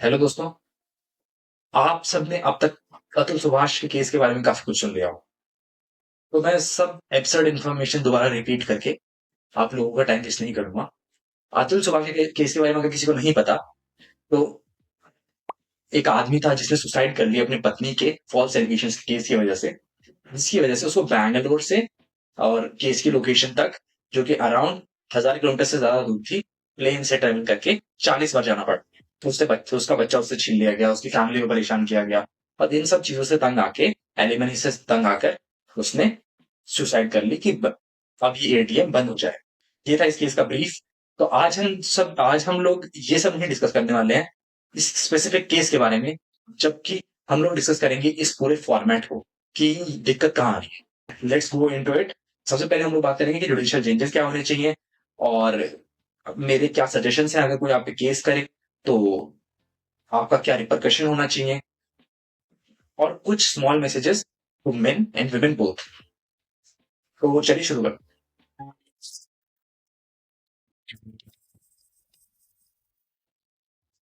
Hello दोस्तों। आप सबने अब तक अतुल सुभाष के केस के बारे में काफी कुछ सुन लिया हो। तो मैं सब एब्सर्ड इन्फॉर्मेशन दोबारा रिपीट करके आप लोगों का टाइम वेस्ट नहीं करूंगा। अतुल सुभाष के केस के बारे में अगर किसी को नहीं पता तो एक आदमी था जिसने सुसाइड कर लिया अपनी पत्नी के फॉल्स एलिगेशंस के केस की वजह से, जिसकी वजह से उसको बैंगलोर से और केस की लोकेशन तक, जो कि अराउंड 1000 किलोमीटर से ज्यादा दूर थी, प्लेन से ट्रेवल करके 40 बार जाना पड़ा। तो उसका बच्चा उससे छीन लिया गया, उसकी फैमिली को परेशान किया गया, और इन सब चीजों से तंग आके, एलिमनी से तंग आकर उसने सुसाइड कर ली कि अब ये एटीएम बंद हो जाए। ये था इस केस का ब्रीफ। तो आज हम लोग ये सब नहीं डिस्कस करने वाले हैं इस स्पेसिफिक केस के बारे में, जबकि हम लोग डिस्कस करेंगे इस पूरे फॉर्मेट को कि दिक्कत कहाँ आ रही है। Let's go into it. सबसे पहले हम लोग बात करेंगे कि जुडिशियल चेंजेस क्या होने चाहिए, और मेरे क्या सजेशंस हैं अगर कोई आप पे केस करे तो आपका क्या रिपरकशन होना चाहिए, और कुछ small messages to men and women both. तो चलिए शुरू करते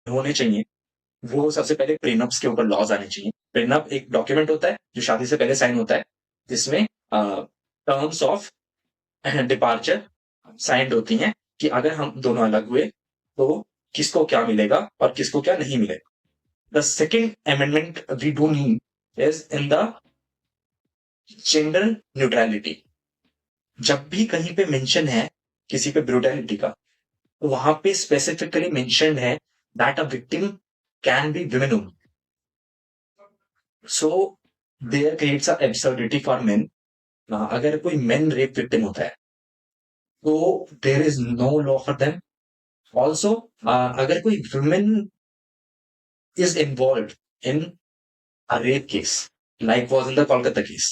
होने चाहिए। वो सबसे पहले प्रीनप्स के ऊपर लॉज आने चाहिए। प्रीनप एक डॉक्यूमेंट होता है जो शादी से पहले साइन होता है, जिसमें टर्म्स ऑफ डिपार्चर साइंड होती हैं कि अगर हम दोनों अलग हुए तो किसको क्या मिलेगा और किसको क्या नहीं मिलेगा। The second amendment we do need is in the gender neutrality. जब भी कहीं पे मेंशन है किसी पे ब्रूटैलिटी का, तो वहां पे स्पेसिफिकली मेंशन्ड है that a victim can be women only. So there creates a absurdity for men. अगर कोई मेन रेप विक्टिम होता है तो there is no law for them. Also अगर कोई women is involved in a rape case, like was in the Kolkata case.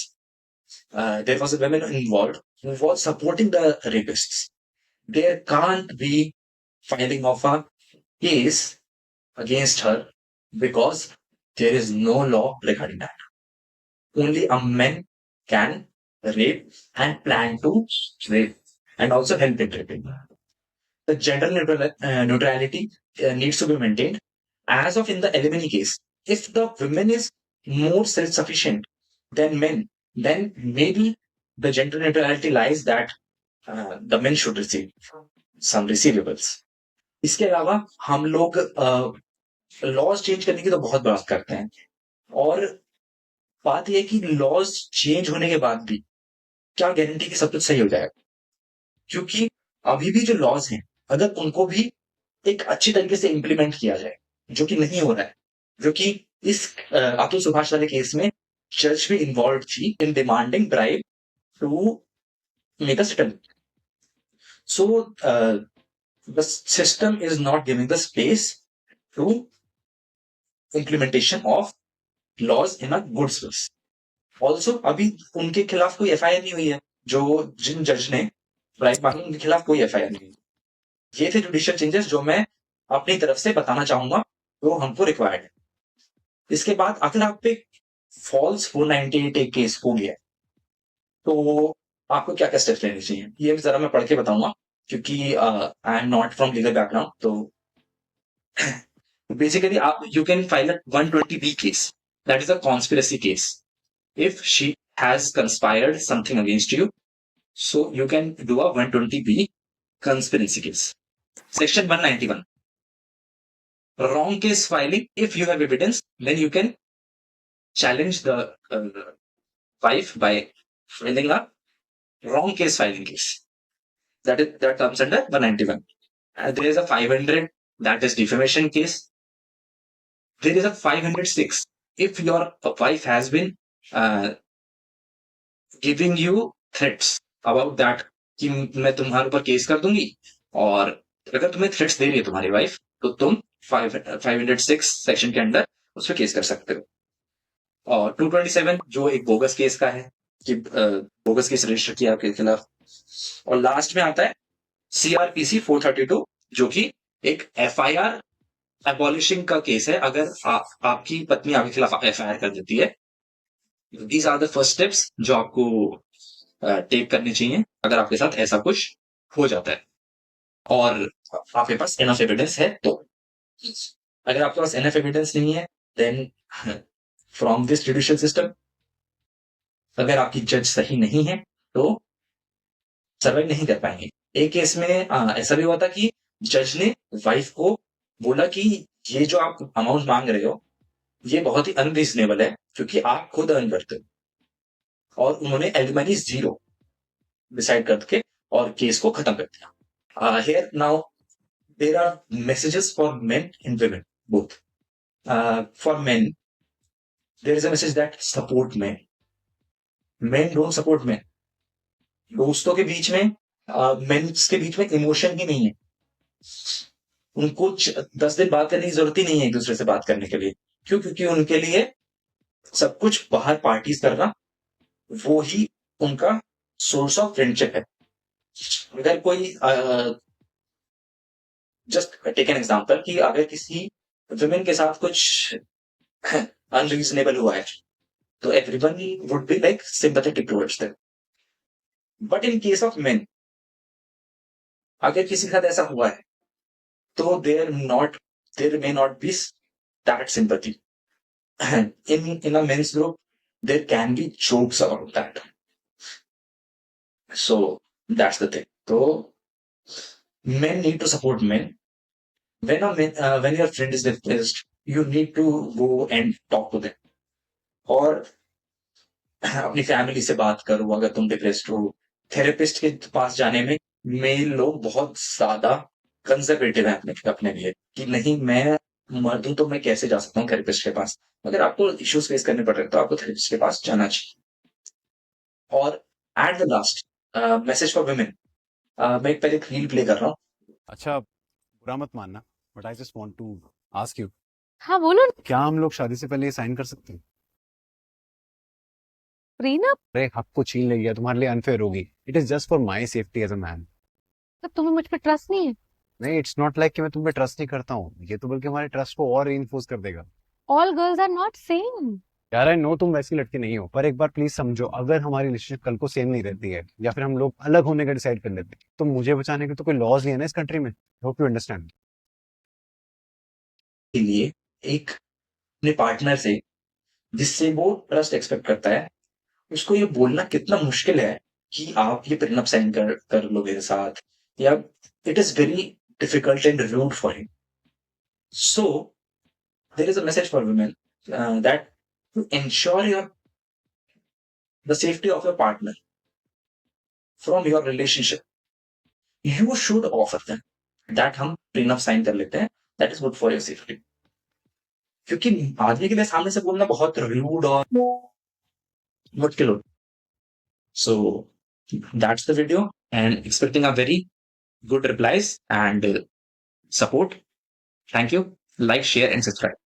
There was a woman involved who was supporting the rapists. There can't be filing of a case against her because there is no law regarding that. Only a man can rape and plan to rape and also help in raping. The gender neutrality needs to be maintained. As of in the Elimini case, if the women is more self-sufficient than men, then maybe the gender neutrality lies that the men should receive some receivables. इसके अलावा हम लोग laws change करने की तो बहुत बात करते हैं, और बात यह है कि लॉज चेंज होने के बाद भी क्या गारंटी कि सब कुछ सही हो जाएगा। क्योंकि अभी भी जो लॉज हैं, अगर उनको भी एक अच्छी तरीके से इम्प्लीमेंट किया जाए, जो कि नहीं हो रहा है, जो कि इस अतुल सुभाष वाले केस में जज भी इन्वॉल्व थी in demanding bribe to make a settlement. So the system is not giving the space to implementation of laws in a good space. Also अभी उनके खिलाफ कोई एफआईआर नहीं हुई है। जो जिन जज ने ब्राइब मांगी उनके खिलाफ कोई एफआईआर नहीं हुई। ये थे जुडिशियल चेंजेस जो मैं अपनी तरफ से बताना चाहूंगा जो हमको रिक्वायर्ड है। इसके बाद अगर आप पे फॉल्स 498 एक केस हो गया तो आपको क्या क्या स्टेप्स लेने चाहिए, ये जरा मैं पढ़ के बताऊंगा, क्योंकि I am not from legal background. तो बेसिकली आप you can file a 120B case, that is a conspiracy case. If she has conspired something against you, so you can do a 120B conspiracy case. Section 191, wrong case filing. If you have evidence, then you can challenge the wife by filing a wrong case filing case. That comes under 191. There is a 500, that is defamation case. There is a 506. If your wife has been uh, giving you threats about that कि मैं तुम्हारे ऊपर case कर दूंगी, और अगर तुम्हें threats दे रही है तुम्हारी वाइफ, तो तुम 506 सेक्शन के अंडर उस पर केस कर सकते हो। और 227 जो एक बोगस केस का है कि बोगस केस रजिस्टर किया आपके खिलाफ। और लास्ट में आता है सीआरपीसी 432, जो कि एक एफआईआर एबॉलिशिंग का केस है अगर आपकी पत्नी आपके खिलाफ एफआईआर कर देती है। These are the first steps जो आपको टेक करने चाहिए अगर आपके साथ ऐसा कुछ हो जाता है और आपके पास इनफ एविडेंस है तो। अगर आपके पास एनफ एविडेंस नहीं है, then from this judicial system, अगर आपकी जज सही नहीं है तो सर्वाइव नहीं कर पाएंगे। एक केस में ऐसा भी हुआ था कि जज ने वाइफ को बोला कि ये जो आप अमाउंट मांग रहे हो, ये बहुत ही अनरीजनेबल है, क्योंकि आप खुद अर्न करते हो। और उन्होंने एलिमनी 0 डिसाइड करके और केस को खत्म कर दिया। Here now there are messages for men and women both. For men, there is a message that support men. Men don't support men. दोस्तों के बीच में, मेंस के बीच में इमोशन ही नहीं है। उनको 10 दिन बात करने की जरूरत ही नहीं है एक दूसरे से बात करने के लिए। क्यों? क्योंकि उनके लिए सब कुछ बाहर पार्टीज करना, वो ही उनका सोर्स ऑफ फ्रेंडशिप है। अगर कोई, जस्ट टेक एन एग्जांपल, कि अगर किसी वुमेन के साथ कुछ अनरीजनेबल हुआ है, तो everyone would be like sympathetic towards them. But in case of men, अगर किसी के साथ ऐसा हुआ है, तो there may not be that sympathy. in a men's group, there can be jokes about that. So that's the thing. So men need to support men. When your friend is depressed, you need to go and talk to them. और अपनी family से बात करो अगर तुम depressed हो। Therapist के पास जाने में मेल लोग बहुत ज्यादा कंजर्वेटिव है अपने अपने लिए, कि नहीं, मैं मर्द हूं तो मैं कैसे जा सकता हूँ थेरेपिस्ट के पास। अगर आपको इश्यूज फेस करने पड़ रहे हैं तो आपको थेरेपिस्ट के पास जाना चाहिए। और at the last, message for women. मैं एक पहले रील प्ले कर रहा हूँ। अच्छा, बुरा मत मानना, but I just want to ask you, हाँ बोलो ना। क्या हम लोग शादी से पहले ये साइन कर सकते हैं? प्रीनप? अरे हक को छीन ले गया, तुम्हारे लिए अनफेयर होगी। It is just for my safety as a man. तब तुम्हें मुझ पर ट्रस्ट नहीं है? नहीं, इट्स नॉट लाइक कि मैं तुम पे ट्रस्ट नहीं करता हूँ, ये तो बल्कि हमारे ट्रस्ट को और रीइंफोर्स कर देगा। All girls are not same. यार आई नो तुम वैसी लड़की नहीं हो, पर एक बार प्लीज समझो, अगर हमारी रिलेशनशिप कल को सेम नहीं रहती है या फिर हम लोग अलग होने का डिसाइड कर लेते हैं, तो मुझे बचाने के तो कोई लॉज नहीं है ना इस कंट्री में। Hope you understand. के लिए एक अपने पार्टनर से, जिससे वो ट्रस्ट एक्सपेक्ट करता है, उसको ये बोलना कितना मुश्किल है कि आप ये प्रेनअप साइन कर लो मेरे साथ, या it is very difficult and rude for him. So there is a message for women, that to ensure the safety of your partner from your relationship, you should offer them that हम prenup sign कर लेते हैं, that is good for your safety। क्योंकि आदमी के लिए सामने से बोलना बहुत rude और मुश्किल होता है। So that's the video, and expecting a very good replies and support. Thank you. Like, share and subscribe.